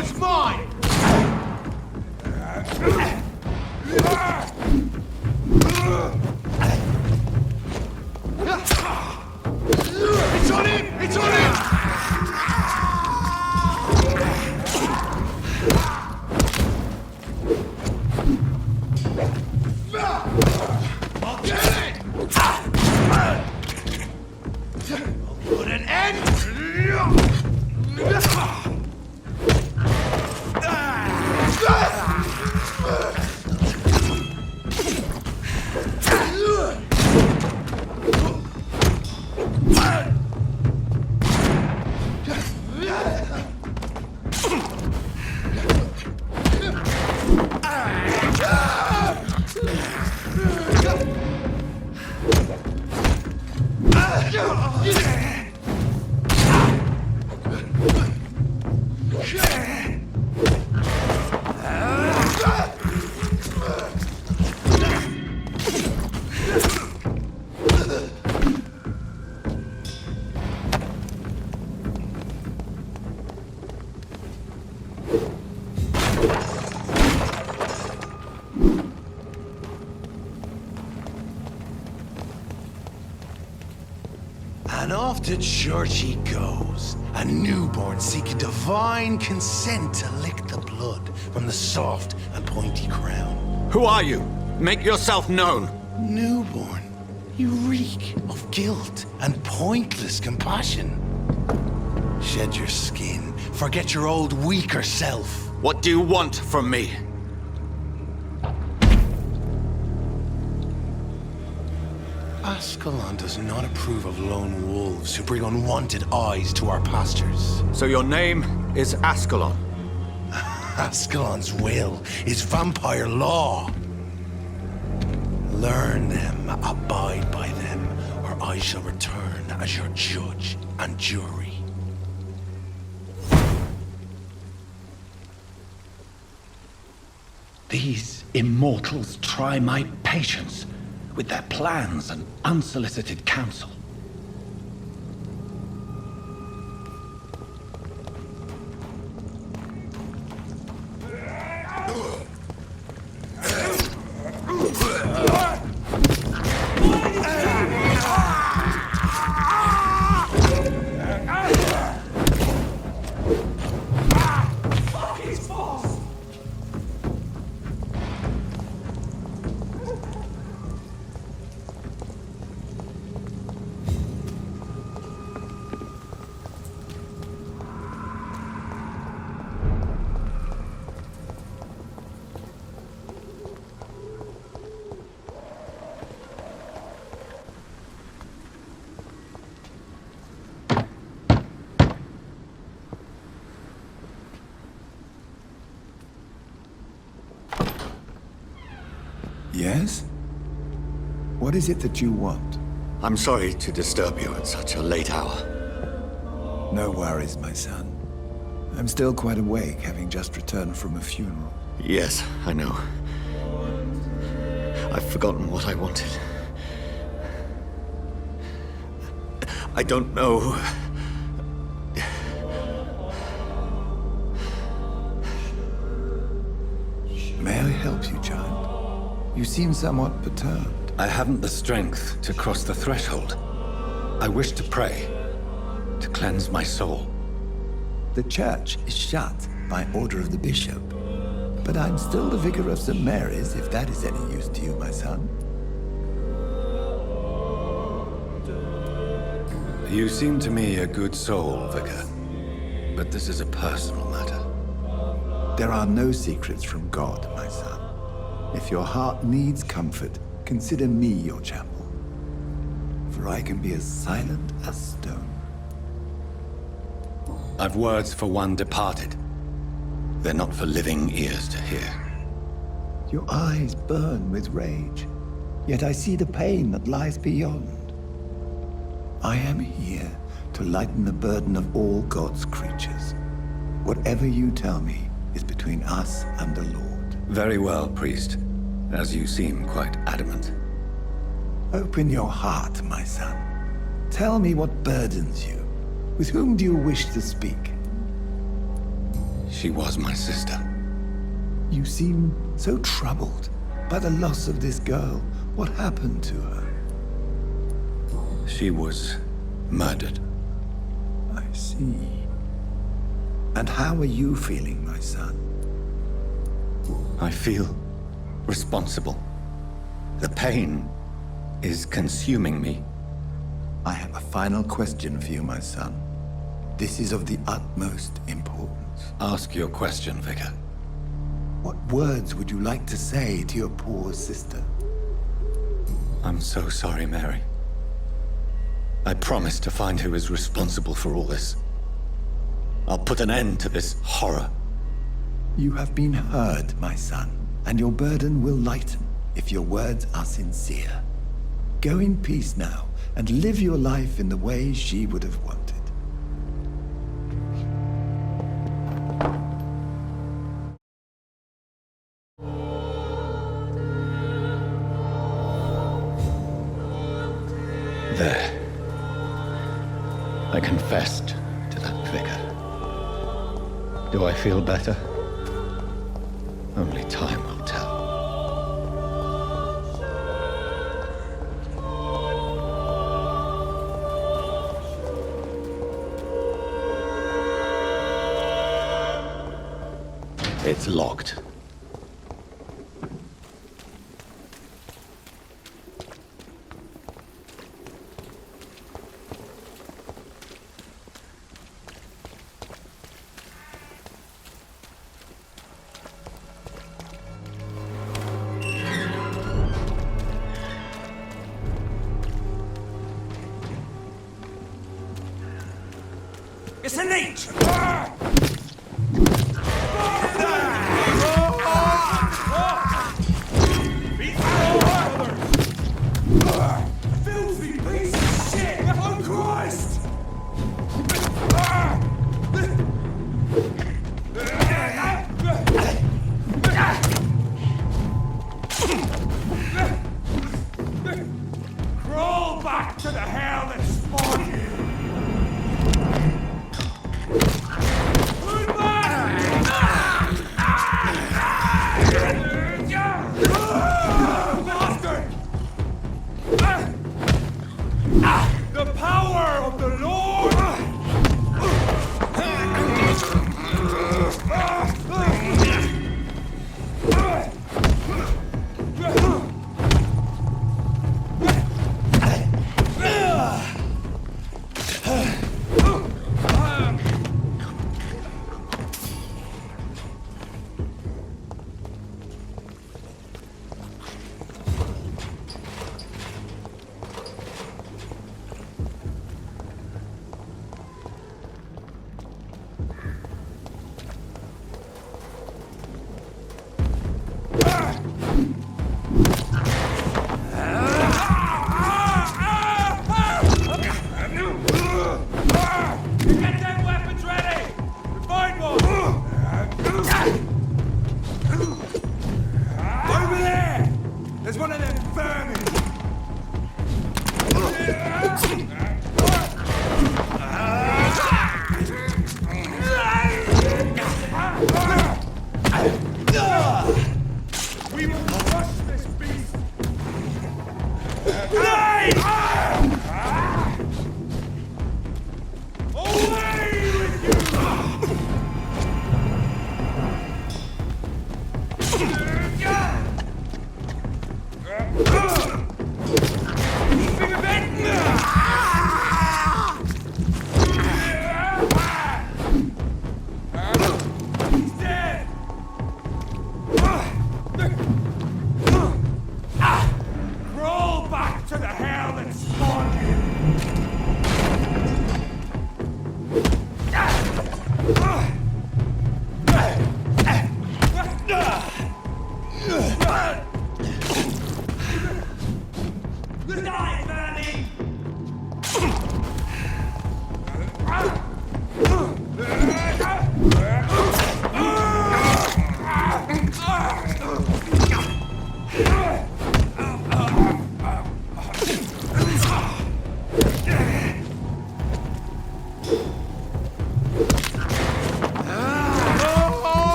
one's mine! It's on him! It's on him! I'll get it! I'll put an end! And off to church he goes, a newborn seeking divine consent to lick the blood from the soft and pointy crown. Who are you? Make yourself known. Newborn, you reek of guilt and pointless compassion. Shed your skin, forget your old weaker self. What do you want from me? Ascalon does not approve of lone wolves who bring unwanted eyes to our pastures. So your name is Ascalon? Ascalon's will is vampire law. Learn them, abide by them, or I shall return as your judge and jury. These immortals try my patience with their plans and unsolicited counsel. Yes? What is it that you want? I'm sorry to disturb you at such a late hour. No worries, my son. I'm still quite awake, having just returned from a funeral. Yes, I know. I've forgotten what I wanted. I don't know. May I help you, child? You seem somewhat perturbed. I haven't the strength to cross the threshold. I wish to pray, to cleanse my soul. The church is shut by order of the bishop. But I'm still the vicar of St. Mary's, if that is any use to you, my son. You seem to me a good soul, Vicar. But this is a personal matter. There are no secrets from God, my son. If your heart needs comfort, consider me your chapel. For I can be as silent as stone. I've words for one departed. They're not for living ears to hear. Your eyes burn with rage, yet I see the pain that lies beyond. I am here to lighten the burden of all God's creatures. Whatever you tell me is between us and the Lord. Very well, priest, as you seem quite adamant. Open your heart, my son. Tell me what burdens you. With whom do you wish to speak? She was my sister. You seem so troubled by the loss of this girl. What happened to her? She was murdered. I see. And how are you feeling, my son? I feel responsible. The pain is consuming me. I have a final question for you, my son. This is of the utmost importance. Ask your question, Vicar. What words would you like to say to your poor sister? I'm so sorry, Mary. I promise to find who is responsible for all this. I'll put an end to this horror. You have been heard, my son, and your burden will lighten if your words are sincere. Go in peace now, and live your life in the way she would have wanted. There. I confessed to that vicar. Do I feel better? Only time will tell. It's locked. It's an ancient! Filthy piece of shit! Oh Christ! Crawl back to the hell that spawned you!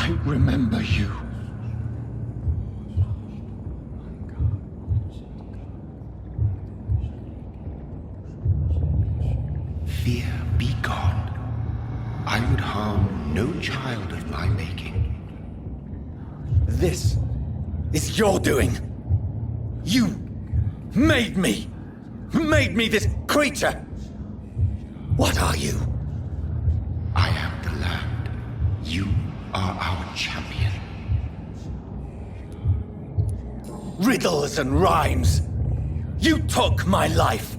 I remember you. Fear be gone. I would harm no child of my making. This is your doing. You made me. Made me this creature. What are you? I am the land. You are our champion. Riddles and rhymes. You took my life.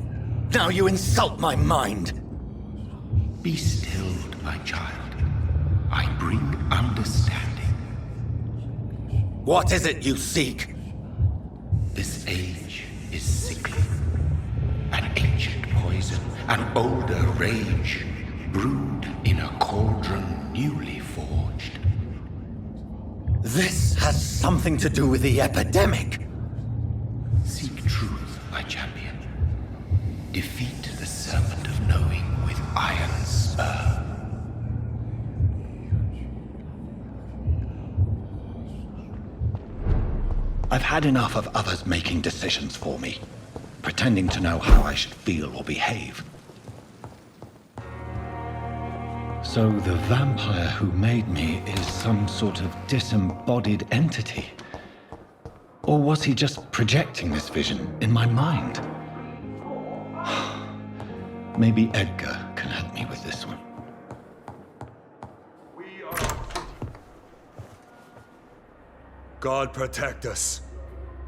Now you insult my mind. Be stilled, my child. I bring understanding. What is it you seek? This age is sickly. An ancient poison, an older rage, brewed in a cauldron newly forged. This has something to do with the epidemic. Seek truth, my champion. Defeat the serpent of knowing with iron spur. I've had enough of others making decisions for me, pretending to know how I should feel or behave. So the vampire who made me is some sort of disembodied entity? Or was he just projecting this vision in my mind? Maybe Edgar can help me with this one. God protect us.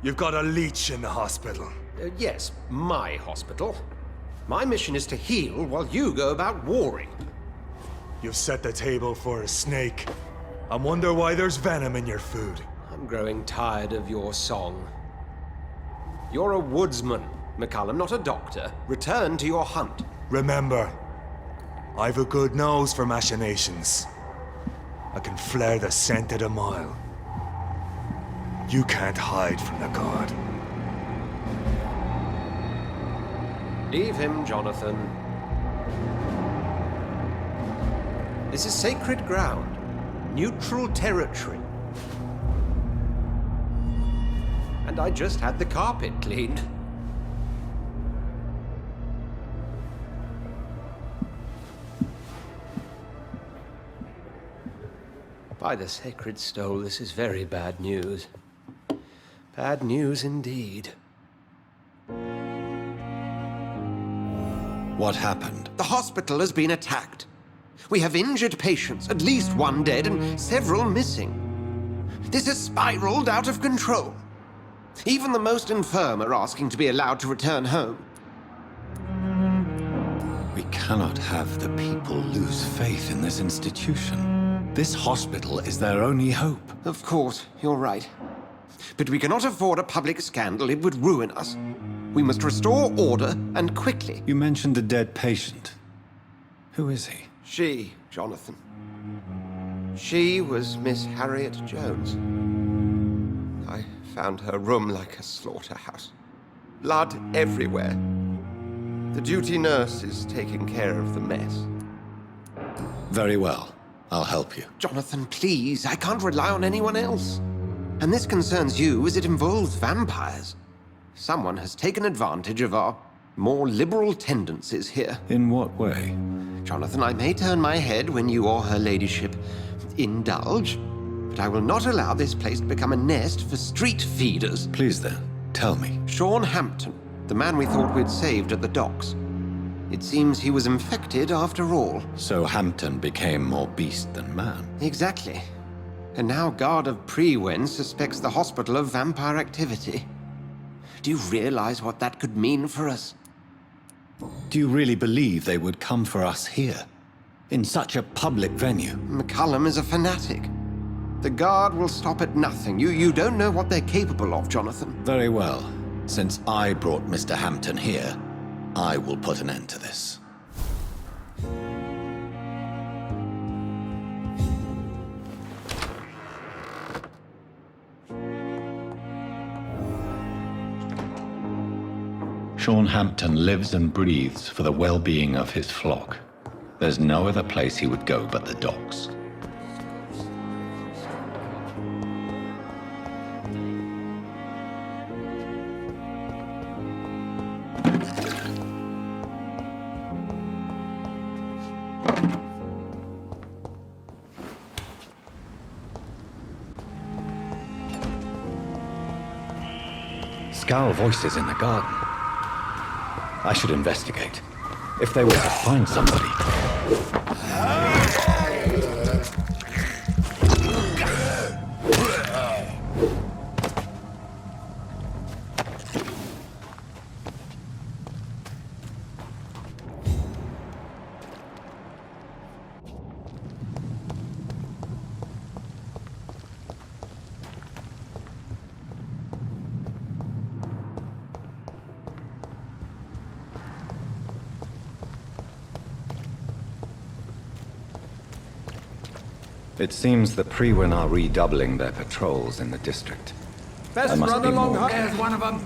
You've got a leech in the hospital. Yes, my hospital. My mission is to heal while you go about warring. You've set the table for a snake. I wonder why there's venom in your food. I'm growing tired of your song. You're a woodsman, McCullum, not a doctor. Return to your hunt. Remember, I've a good nose for machinations. I can flare the scent at a mile. You can't hide from the god. Leave him, Jonathan. This is sacred ground. Neutral territory. And I just had the carpet cleaned. By the sacred stole, this is very bad news. Bad news indeed. What happened? The hospital has been attacked. We have injured patients, at least one dead and several missing. This has spiraled out of control. Even the most infirm are asking to be allowed to return home. We cannot have the people lose faith in this institution. This hospital is their only hope. Of course, you're right. But we cannot afford a public scandal. It would ruin us. We must restore order, and quickly. You mentioned a dead patient. Who is he? She, Jonathan. She was Miss Harriet Jones. I found her room like a slaughterhouse. Blood everywhere. The duty nurse is taking care of the mess. Very well. I'll help you. Jonathan, please. I can't rely on anyone else. And this concerns you as it involves vampires. Someone has taken advantage of our more liberal tendencies here. In what way? Jonathan, I may turn my head when you or her ladyship indulge, but I will not allow this place to become a nest for street feeders. Please then, tell me. Sean Hampton, the man we thought we'd saved at the docks. It seems he was infected after all. So Hampton became more beast than man. Exactly. And now Guard of Prewen suspects the hospital of vampire activity. Do you realize what that could mean for us? Do you really believe they would come for us here? In such a public venue? McCullum is a fanatic. The Guard will stop at nothing. You don't know what they're capable of, Jonathan. Very well. Since I brought Mr. Hampton here, I will put an end to this. Sean Hampton lives and breathes for the well-being of his flock. There's no other place he would go but the docks. Scowl voices in the garden. I should investigate. If they were to find somebody... It seems the Priwen are redoubling their patrols in the district. Best There must run be along. more. There's one of them.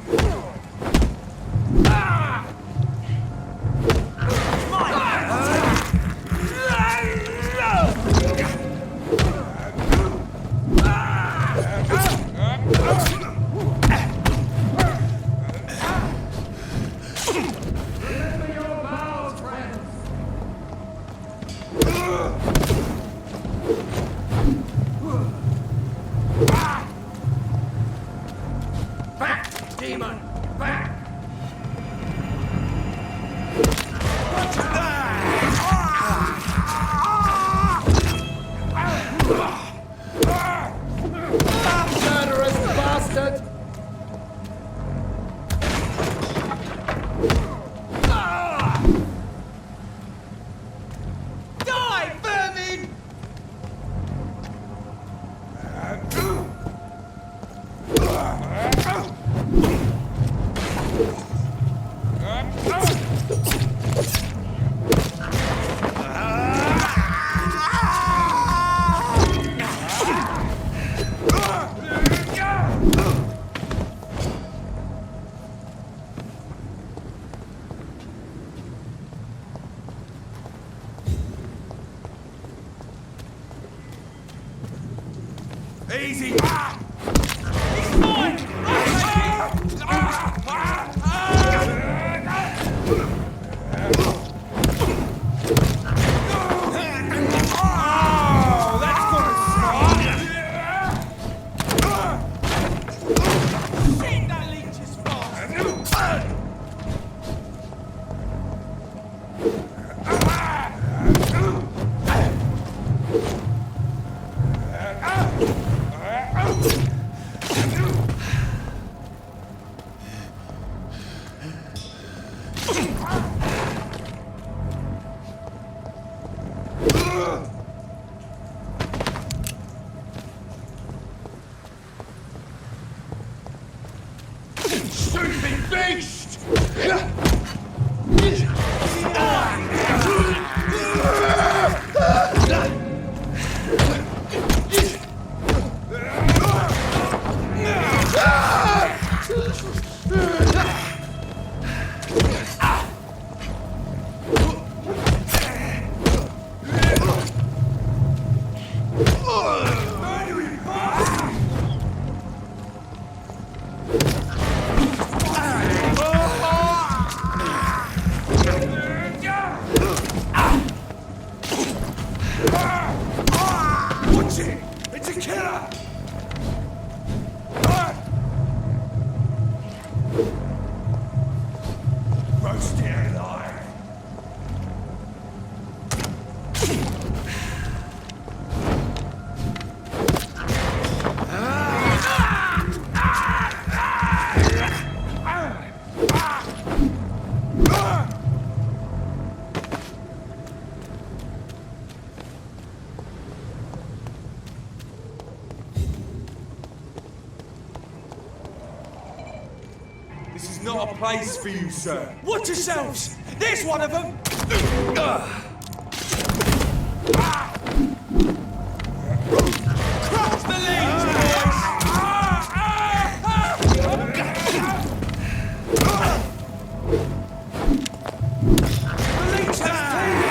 Back, demon! Back! Murderous bastard! Die, vermin! Easy! He's mine! Oh, that's gonna stop! Shit, that leech is fast! Stupid beast! Watch it! It's a killer! Roast it alive! This is not a place for you, sir. Watch yourselves! There's one of them! Cross the lead, boys! The leech has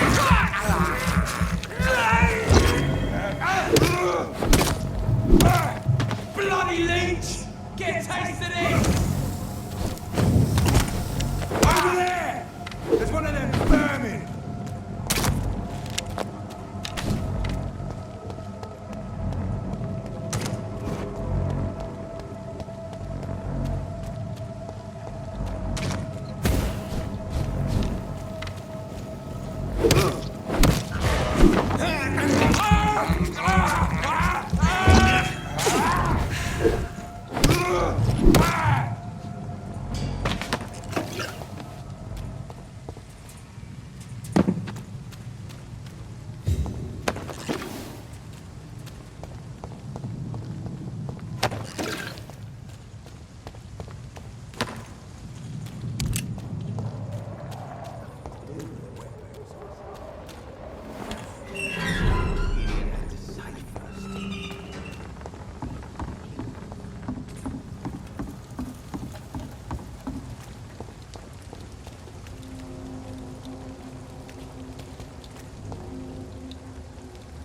bloody leech! Get a taste of this! Over there! There's one of them vermin!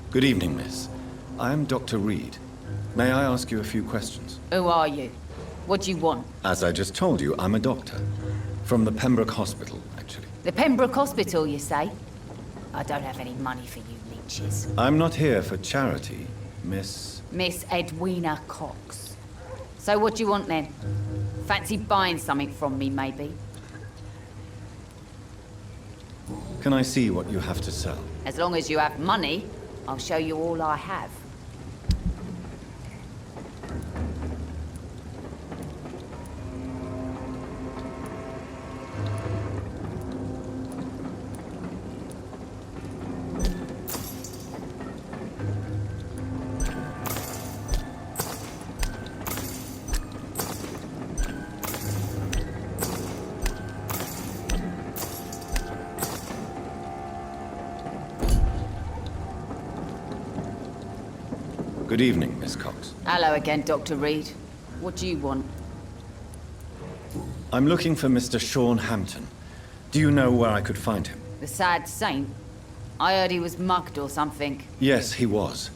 Good evening, miss. I am Dr. Reed. May I ask you a few questions? Who are you? What do you want? As I just told you, I'm a doctor. From the Pembroke Hospital, actually. The Pembroke Hospital, you say? I don't have any money for you leeches. I'm not here for charity, Miss... Miss Edwina Cox. So what do you want then? Fancy buying something from me, maybe? Can I see what you have to sell? As long as you have money, I'll show you all I have. Good evening, Miss Cox. Hello again, Dr. Reed. What do you want? I'm looking for Mr. Sean Hampton. Do you know where I could find him? The sad saint? I heard he was mugged or something. Yes, he was.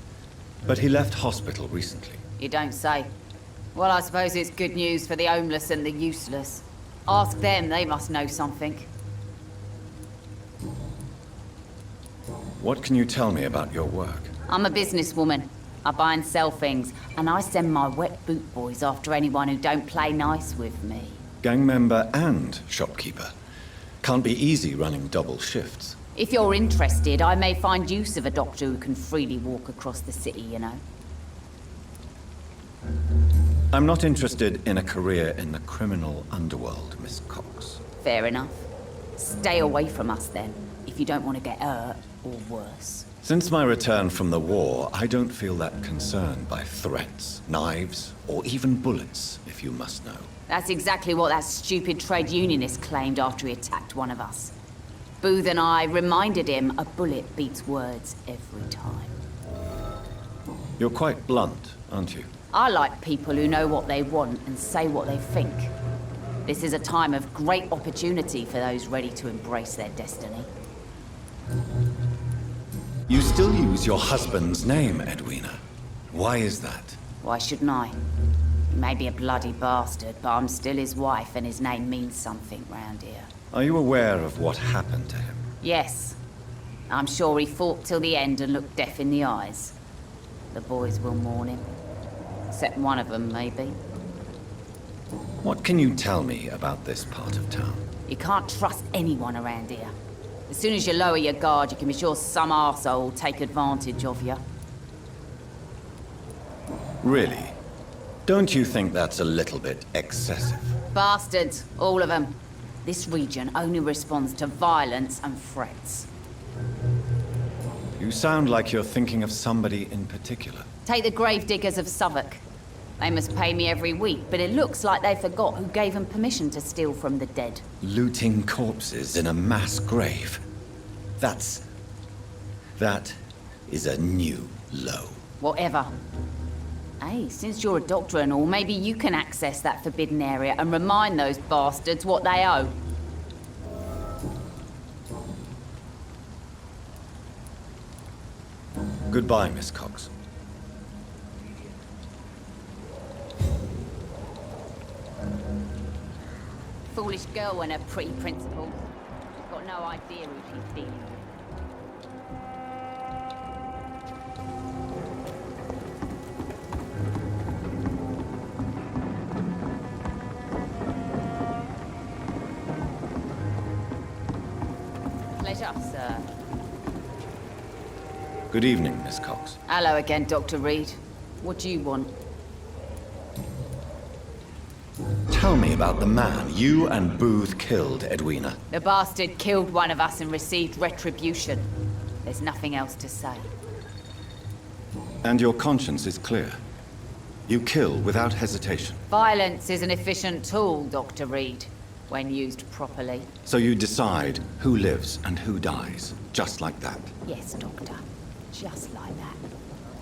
But he left hospital recently. You don't say. Well, I suppose it's good news for the homeless and the useless. Ask them, they must know something. What can you tell me about your work? I'm a businesswoman. I buy and sell things, and I send my wet boot boys after anyone who don't play nice with me. Gang member and shopkeeper. Can't be easy running double shifts. If you're interested, I may find use of a doctor who can freely walk across the city, you know. I'm not interested in a career in the criminal underworld, Miss Cox. Fair enough. Stay away from us then, if you don't want to get hurt or worse. Since my return from the war, I don't feel that concerned by threats, knives, or even bullets, if you must know. That's exactly what that stupid trade unionist claimed after he attacked one of us. Booth and I reminded him a bullet beats words every time. You're quite blunt, aren't you? I like people who know what they want and say what they think. This is a time of great opportunity for those ready to embrace their destiny. You still use your husband's name, Edwina. Why is that? Why shouldn't I? He may be a bloody bastard, but I'm still his wife and his name means something round here. Are you aware of what happened to him? Yes. I'm sure he fought till the end and looked death in the eyes. The boys will mourn him. Except one of them, maybe. What can you tell me about this part of town? You can't trust anyone around here. As soon as you lower your guard, you can be sure some arsehole will take advantage of you. Really? Don't you think that's a little bit excessive? Bastards, all of them. This region only responds to violence and threats. You sound like you're thinking of somebody in particular. Take the gravediggers of Southwark. They must pay me every week, but it looks like they forgot who gave them permission to steal from the dead. Looting corpses in a mass grave. That is a new low. Whatever. Hey, since you're a doctor and all, maybe you can access that forbidden area and remind those bastards what they owe. Goodbye, Miss Cox. Foolish girl and her pretty principles. She's got no idea who she's dealing with. Pleasure, sir. Good evening, Miss Cox. Hello again, Dr. Reed. What do you want? Tell me about the man you and Booth killed, Edwina. The bastard killed one of us and received retribution. There's nothing else to say. And your conscience is clear. You kill without hesitation. Violence is an efficient tool, Dr. Reed, when used properly. So you decide who lives and who dies, just like that. Yes, Doctor. Just like that.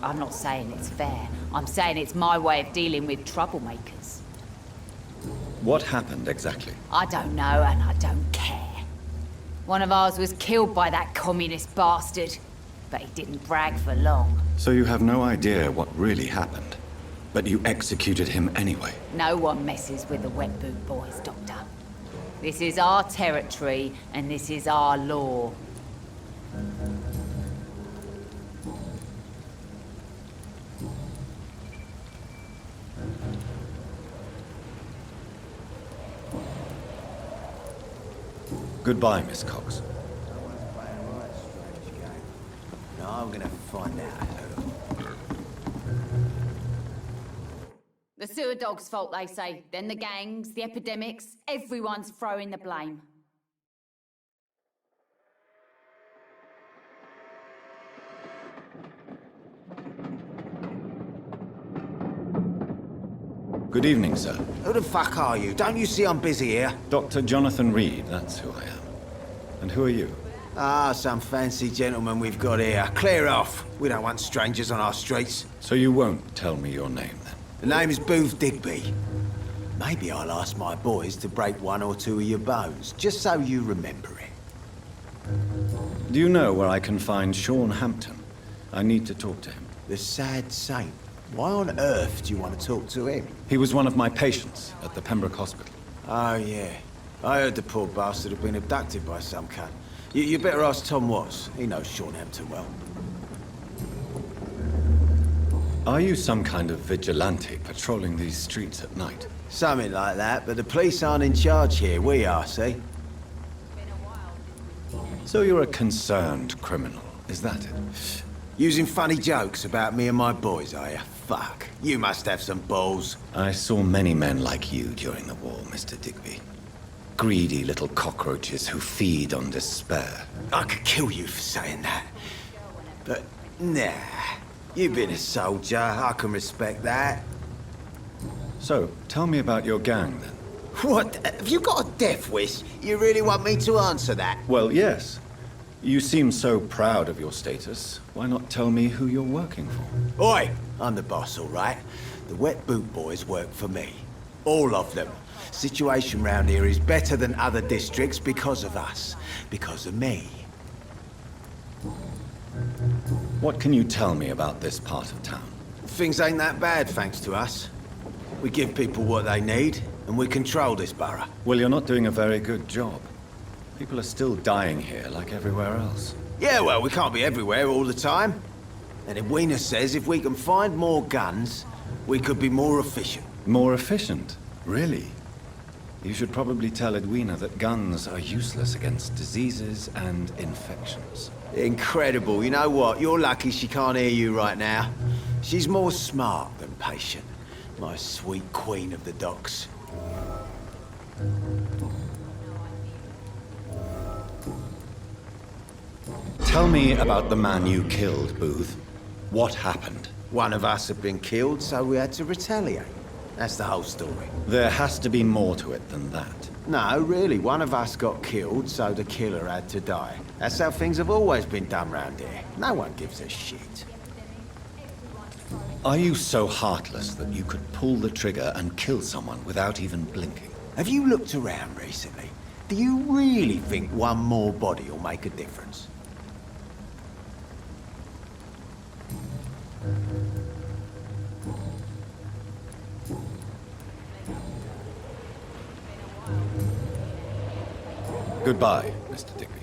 I'm not saying it's fair. I'm saying it's my way of dealing with troublemakers. What happened exactly? I don't know, and I don't care. One of ours was killed by that communist bastard. but he didn't brag for long. So you have no idea what really happened, but you executed him anyway. No one messes with the Wet Boot Boys, Doctor. This is our territory, and this is our law. Goodbye, Miss Cox. No, I'm gonna find out who. The sewer dog's fault, they say. Then the gangs, the epidemics, everyone's throwing the blame. Good evening, sir. Who the fuck are you? Don't you see I'm busy here? Dr. Jonathan Reed, that's who I am. And who are you? Ah, some fancy gentleman we've got here. Clear off. We don't want strangers on our streets. So you won't tell me your name, then? The name is Booth Digby. Maybe I'll ask my boys to break one or two of your bones, just so you remember it. Do you know where I can find Sean Hampton? I need to talk to him. The sad saint. Why on earth do you want to talk to him? He was one of my patients at the Pembroke Hospital. Oh, yeah. I heard the poor bastard had been abducted by some cunt. You better ask Tom Watts. He knows Sean Hampton well. Are you some kind of vigilante patrolling these streets at night? Something like that, but the police aren't in charge here. We are, see? So you're a concerned criminal, is that it? Using funny jokes about me and my boys, are you? Fuck. You must have some balls. I saw many men like you during the war, Mr. Digby. Greedy little cockroaches who feed on despair. I could kill you for saying that. But, nah. You've been a soldier. I can respect that. So, tell me about your gang, then. What? Have you got a death wish? You really want me to answer that? Well, yes. You seem so proud of your status. Why not tell me who you're working for? Oi! I'm the boss, all right? The Wet Boot Boys work for me. All of them. Situation round here is better than other districts because of us. Because of me. What can you tell me about this part of town? Things ain't that bad, thanks to us. We give people what they need, and we control this borough. Well, you're not doing a very good job. People are still dying here, like everywhere else. Yeah, well, we can't be everywhere all the time. And Edwina says if we can find more guns, we could be more efficient. More efficient? Really? You should probably tell Edwina that guns are useless against diseases and infections. Incredible. You know what? You're lucky she can't hear you right now. She's more smart than patient. My sweet queen of the docks. Tell me about the man you killed, Booth. What happened? One of us had been killed, so we had to retaliate. That's the whole story. There has to be more to it than that. No, really. One of us got killed, so the killer had to die. That's how things have always been done round here. No one gives a shit. Are you so heartless that you could pull the trigger and kill someone without even blinking? Have you looked around recently? Do you really think one more body will make a difference? Goodbye, Mr. Digby.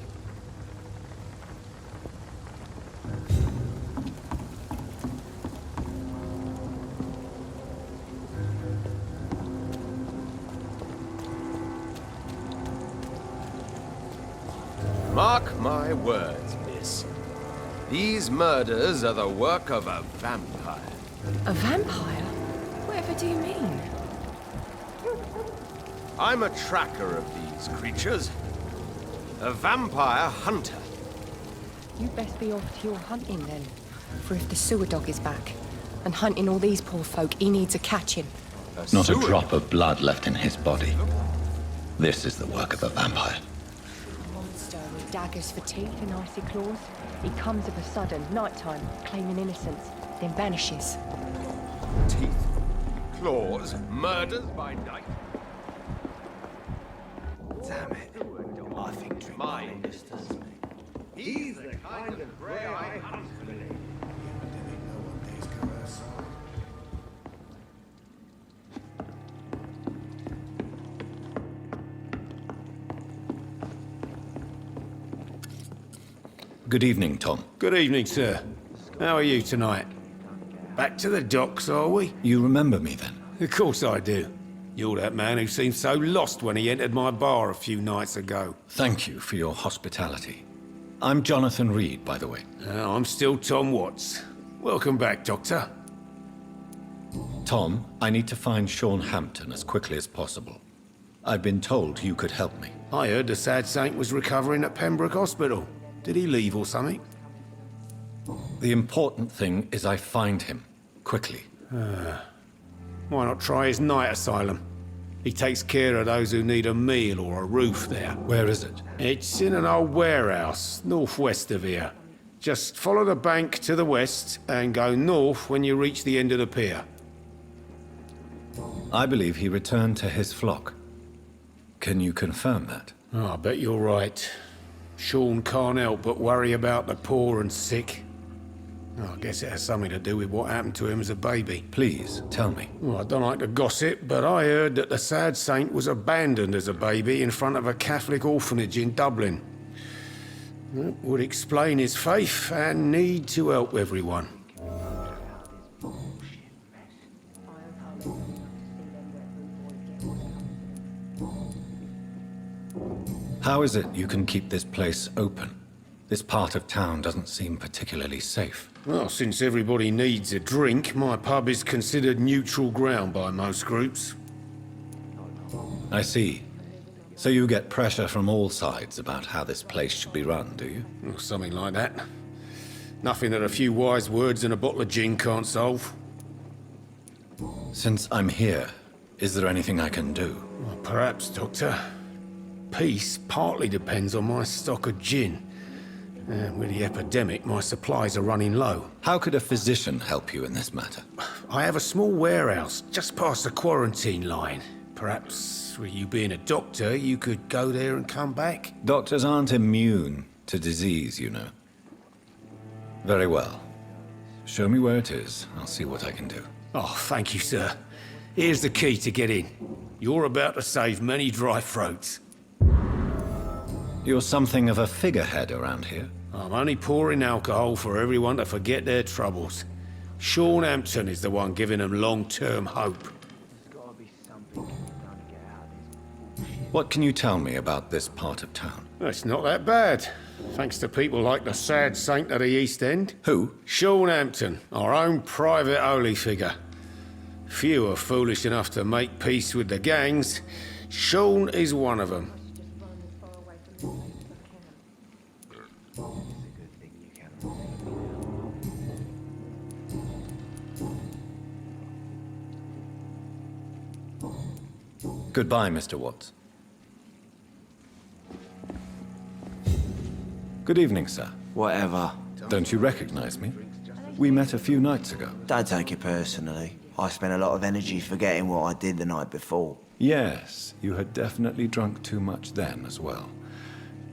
Mark my words, miss. These murders are the work of a vampire. A vampire? Whatever do you mean? I'm a tracker of these creatures. A vampire hunter. You best be off to your hunting then. For if the sewer dog is back and hunting all these poor folk, he needs a catching. Not a drop of blood left in his body. This is the work of a vampire. Monster with daggers for teeth and icy claws. He comes of a sudden, nighttime, claiming innocence, then vanishes. Teeth, claws, murders by night. Damn it. I think drink My disturbs me. He's the kind of prey I hunt for the Good evening, Tom. Good evening, sir. How are you tonight? Back to the docks, are we? You remember me then? Of course I do. You're that man who seemed so lost when he entered my bar a few nights ago. Thank you for your hospitality. I'm Jonathan Reed, by the way. I'm still Tom Watts. Welcome back, Doctor. Tom, I need to find Sean Hampton as quickly as possible. I've been told you could help me. I heard the sad saint was recovering at Pembroke Hospital. Did he leave or something? The important thing is I find him, quickly. Why not try his night asylum? He takes care of those who need a meal or a roof there. Where is it? It's in an old warehouse, northwest of here. Just follow the bank to the west and go north when you reach the end of the pier. I believe he returned to his flock. Can you confirm that? Oh, I bet you're right. Sean can't help but worry about the poor and sick. Oh, I guess it has something to do with what happened to him as a baby. Please, tell me. Well, I don't like to gossip, but I heard that the sad saint was abandoned as a baby in front of a Catholic orphanage in Dublin. That would explain his faith and need to help everyone. How is it you can keep this place open? This part of town doesn't seem particularly safe. Well, since everybody needs a drink, my pub is considered neutral ground by most groups. I see. So you get pressure from all sides about how this place should be run, do you? Or something like that. Nothing that a few wise words and a bottle of gin can't solve. Since I'm here, is there anything I can do? Well, perhaps, Doctor. Peace partly depends on my stock of gin. With the epidemic, my supplies are running low. How could a physician help you in this matter? I have a small warehouse just past the quarantine line. Perhaps, with you being a doctor, you could go there and come back? Doctors aren't immune to disease, you know. Very well. Show me where it is. I'll see what I can do. Oh, thank you, sir. Here's the key to get in. You're about to save many dry throats. You're something of a figurehead around here. I'm only pouring alcohol for everyone to forget their troubles. Sean Hampton is the one giving them long-term hope. What can you tell me about this part of town? It's not that bad, thanks to people like the sad saint of the East End. Who? Sean Hampton, our own private holy figure. Few are foolish enough to make peace with the gangs. Sean is one of them. Goodbye, Mr. Watts. Good evening, sir. Whatever. Don't you recognize me? We met a few nights ago. Don't take it personally. I spent a lot of energy forgetting what I did the night before. Yes, you had definitely drunk too much then as well.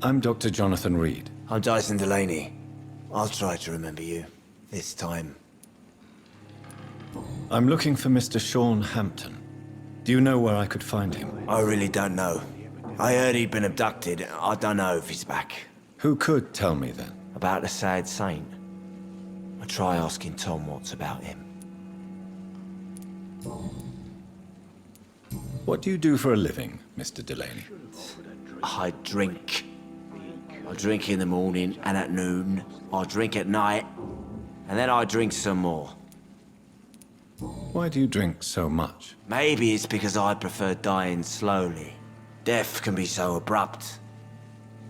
I'm Dr. Jonathan Reed. I'm Dyson Delaney. I'll try to remember you. This time. I'm looking for Mr. Sean Hampton. Do you know where I could find him? I really don't know. I heard he'd been abducted. I don't know if he's back. Who could tell me then? About the sad saint. I'll try asking Tom Watts about him. What do you do for a living, Mr. Delaney? I drink. I drink in the morning and at noon. I drink at night. And then I drink some more. Why do you drink so much? Maybe it's because I prefer dying slowly. Death can be so abrupt.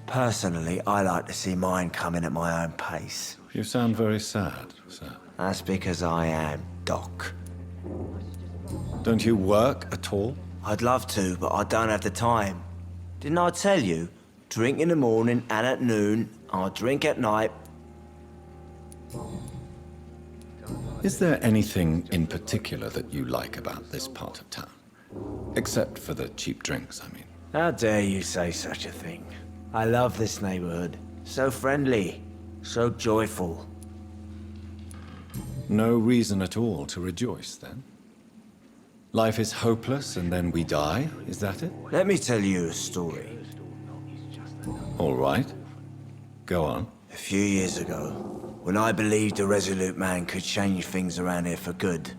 Personally, I like to see mine coming at my own pace. You sound very sad, sir. That's because I am Doc. Don't you work at all? I'd love to, but I don't have the time. Didn't I tell you? Drink in the morning and at noon. I drink at night. Is there anything in particular that you like about this part of town? Except for the cheap drinks, I mean. How dare you say such a thing? I love this neighborhood. So friendly, so joyful. No reason at all to rejoice, then? Life is hopeless and then we die, is that it? Let me tell you a story. All right. Go on. A few years ago, when I believed a resolute man could change things around here for good,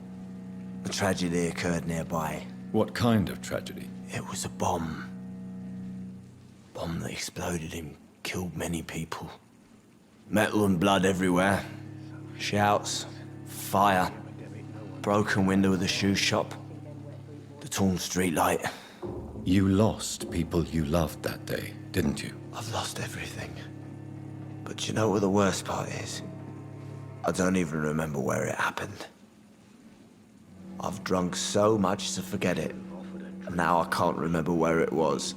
a tragedy occurred nearby. What kind of tragedy? It was a bomb. Bomb that exploded and killed many people. Metal and blood everywhere. Shouts, fire, broken window of the shoe shop, the torn street light. You lost people you loved that day, didn't you? I've lost everything. But you know what the worst part is? I don't even remember where it happened. I've drunk so much to forget it. And now I can't remember where it was.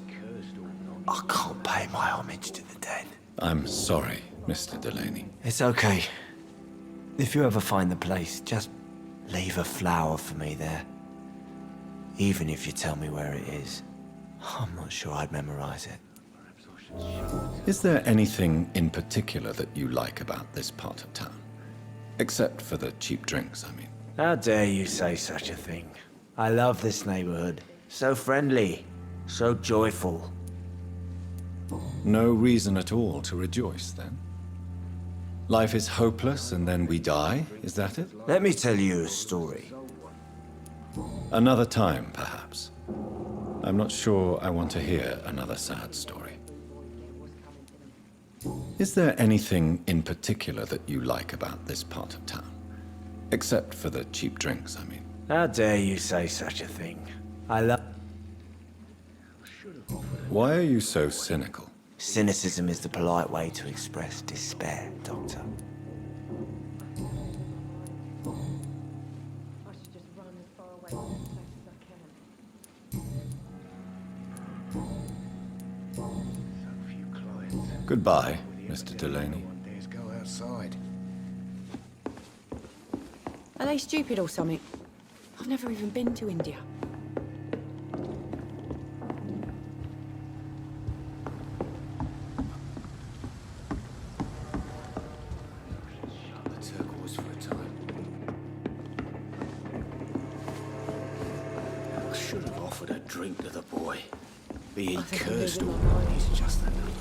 I can't pay my homage to the dead. I'm sorry, Mr. Delaney. It's okay. If you ever find the place, just leave a flower for me there. Even if you tell me where it is. I'm not sure I'd memorize it. Is there anything in particular that you like about this part of town? Except for the cheap drinks, I mean. How dare you say such a thing? I love this neighborhood. So friendly, so joyful. No reason at all to rejoice, then? Life is hopeless and then we die, is that it? Let me tell you a story. Another time, perhaps. I'm not sure I want to hear another sad story. Is there anything in particular that you like about this part of town? Except for the cheap drinks, I mean. How dare you say such a thing? I love... Why are you so cynical? Cynicism is the polite way to express despair, Doctor. Goodbye, Mr. Delaney. Go outside. Are they stupid or something? I've never even been to India. The turquoise for a time. I should have offered a drink to the boy. Be he cursed or not, he's just another